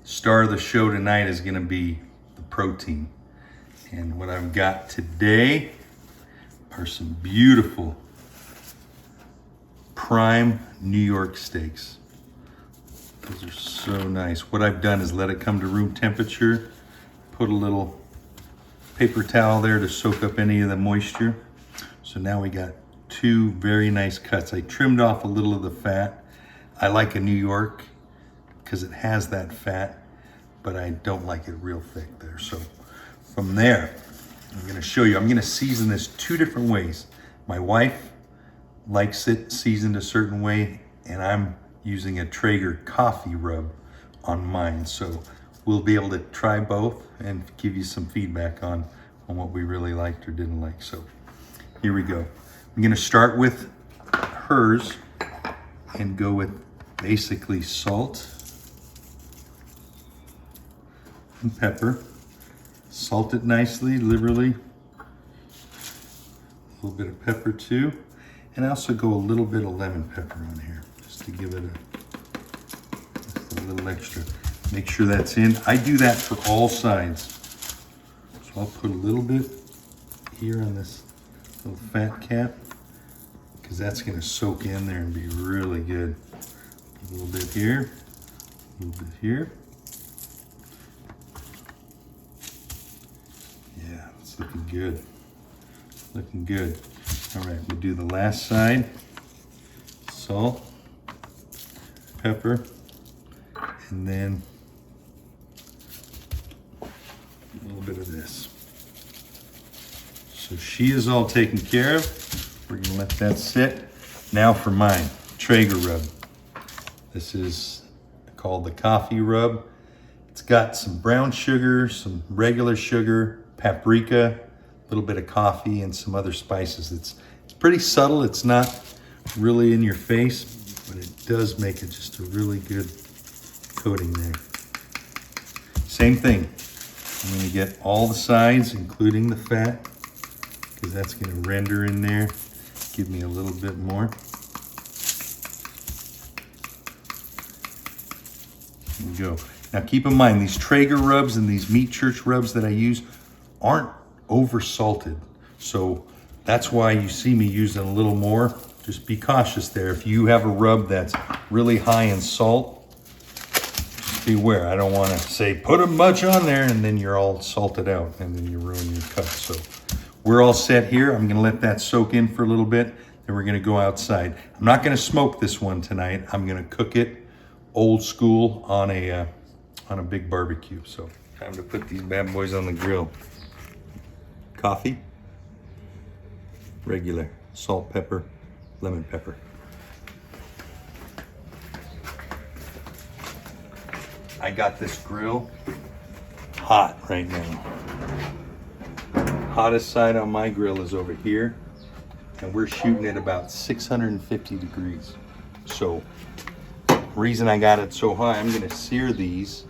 star of the show tonight is gonna be the protein. And what I've got today are some beautiful prime New York steaks. Those are so nice. What I've done is let it come to room temperature, put a little paper towel there to soak up any of the moisture. So now we got two very nice cuts. I trimmed off a little of the fat. I like a New York because it has that fat, but I don't like it real thick there. So from there, I'm gonna show you, I'm gonna season this two different ways. My wife likes it seasoned a certain way, and I'm using a Traeger coffee rub on mine. So we'll be able to try both and give you some feedback on what we really liked or didn't like. So here we go. I'm gonna start with hers and go with basically salt and pepper. Salt it nicely, liberally. A little bit of pepper too. And I also go a little bit of lemon pepper on here, just to give it just a little extra. Make sure that's in. I do that for all sides. So I'll put a little bit here on this little fat cap, because that's gonna soak in there and be really good. A little bit here, a little bit here. Yeah, it's looking good. Looking good. All right, we'll do the last side. Salt, pepper, and then a little bit of this. So she is all taken care of. We're gonna let that sit. Now for mine, Traeger Rub. This is called the coffee rub. It's got some brown sugar, some regular sugar, paprika, a little bit of coffee, and some other spices. It's pretty subtle. It's not really in your face, but it does make it just a really good coating there. Same thing. I'm gonna get all the sides, including the fat, because that's gonna render in there. Give me a little bit more. There we go. Now keep in mind, these Traeger rubs and these meat church rubs that I use aren't over salted. So that's why you see me using a little more. Just be cautious there. If you have a rub that's really high in salt, just beware. I don't want to say put a much on there and then you're all salted out and then you ruin your cut. So we're all set here. I'm gonna let that soak in for a little bit. Then we're gonna go outside. I'm not gonna smoke this one tonight. I'm gonna cook it old school on a big barbecue. So time to put these bad boys on the grill. Coffee, regular, salt, pepper, lemon pepper. I got this grill hot right now. Hottest side on my grill is over here, and we're shooting at about 650 degrees. So reason I got it so high, I'm gonna sear these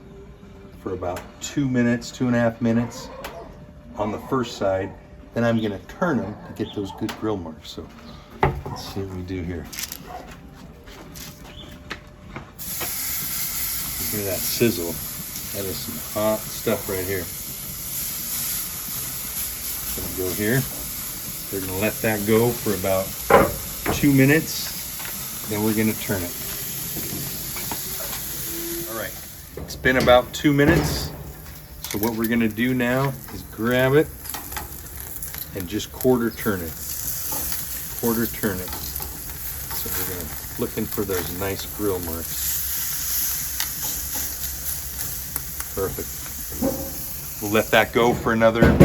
for about 2 minutes, 2.5 minutes on the first side. Then I'm gonna turn them to get those good grill marks. So let's see what we do here. Look at that sizzle. That is some hot stuff right here. Gonna go here. We're gonna let that go for about 2 minutes. Then we're gonna turn it. All right, it's been about 2 minutes. So what we're gonna do now is grab it and just quarter turn it. Quarter turn it. So we're gonna looking for those nice grill marks. Perfect. We'll let that go for another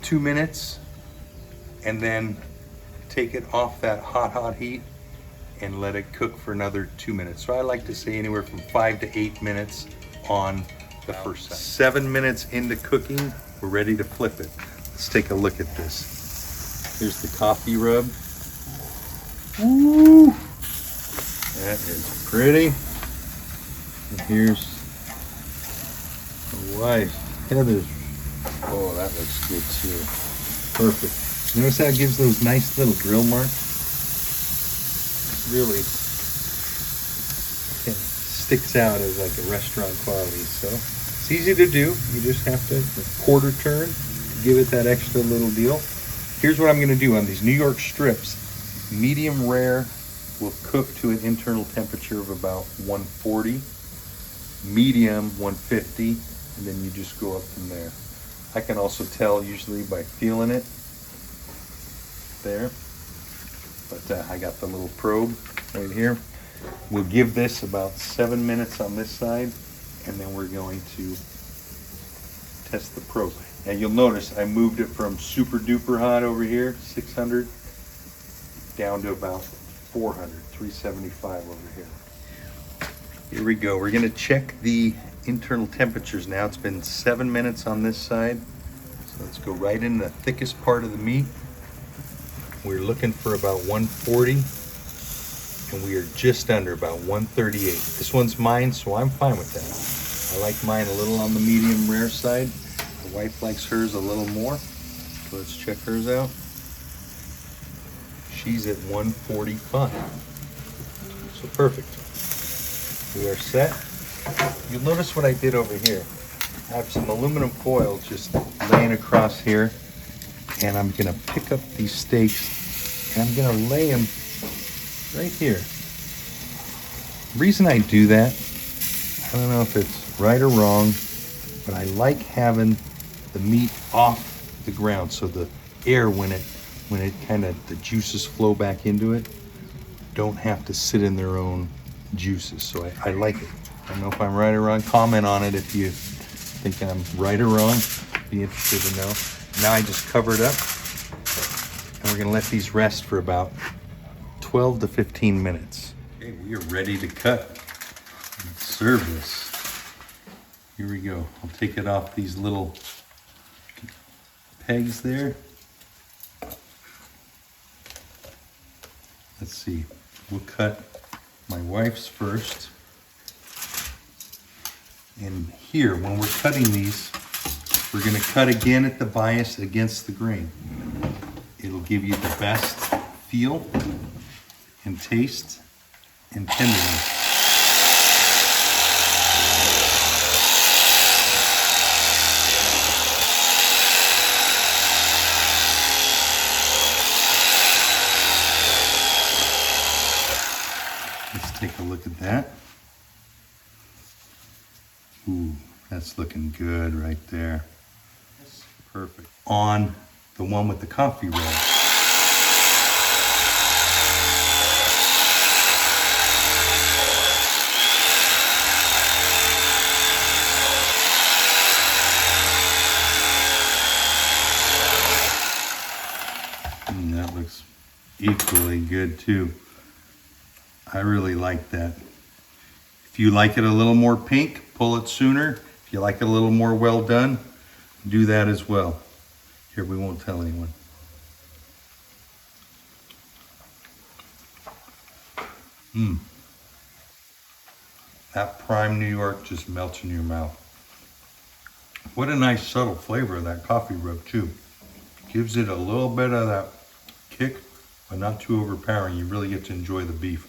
2 minutes and then take it off that hot heat and let it cook for another 2 minutes. So I like to say anywhere from 5 to 8 minutes on the first side. 7 minutes into cooking, we're ready to flip it. Let's take a look at this. Here's the coffee rub. Woo! That is pretty. And here's my wife, Heather's. Oh, that looks good too. Perfect. Notice how it gives those nice little grill marks? Really can sticks out as like a restaurant quality. So it's easy to do. You just have to quarter turn to give it that extra little deal. Here's what I'm going to do on these New York strips. Medium rare will cook to an internal temperature of about 140. Medium 150, and then you just go up from there. I can also tell usually by feeling it there, but I got the little probe right here. We'll give this about 7 minutes on this side, and then we're going to test the probe. Now you'll notice I moved it from super duper hot over here, 600, down to about 400, 375 over here. Here we go. We're going to check the internal temperatures now. It's been 7 minutes on this side. So let's go right in the thickest part of the meat. We're looking for about 140, and we are just under about 138. This one's mine, so I'm fine with that. I like mine a little on the medium rare side. The wife likes hers a little more. So let's check hers out. She's at 145. So perfect. We are set. You'll notice what I did over here. I have some aluminum foil just laying across here, and I'm gonna pick up these steaks and I'm gonna lay them right here. The reason I do that, I don't know if it's right or wrong, but I like having the meat off the ground so the air, when it kind of, the juices flow back into it, don't have to sit in their own juices. So I like it. I don't know if I'm right or wrong. Comment on it if you think I'm right or wrong. Be interested to know. Now I just cover it up, and we're gonna let these rest for about 12 to 15 minutes. Okay, we are ready to cut and serve this. Here we go. I'll take it off these little pegs there. Let's see. We'll cut my wife's first. And here, when we're cutting these, we're going to cut again at the bias against the grain. It'll give you the best feel and taste and tenderness. Let's take a look at that. Ooh, that's looking good right there. That's perfect. On the one with the coffee rub. That looks equally good too. I really like that. If you like it a little more pink, pull it sooner. If you like it a little more well done, do that as well. Here, we won't tell anyone. That prime New York just melts in your mouth. What a nice subtle flavor of that coffee rub too. Gives it a little bit of that kick, but not too overpowering. You really get to enjoy the beef.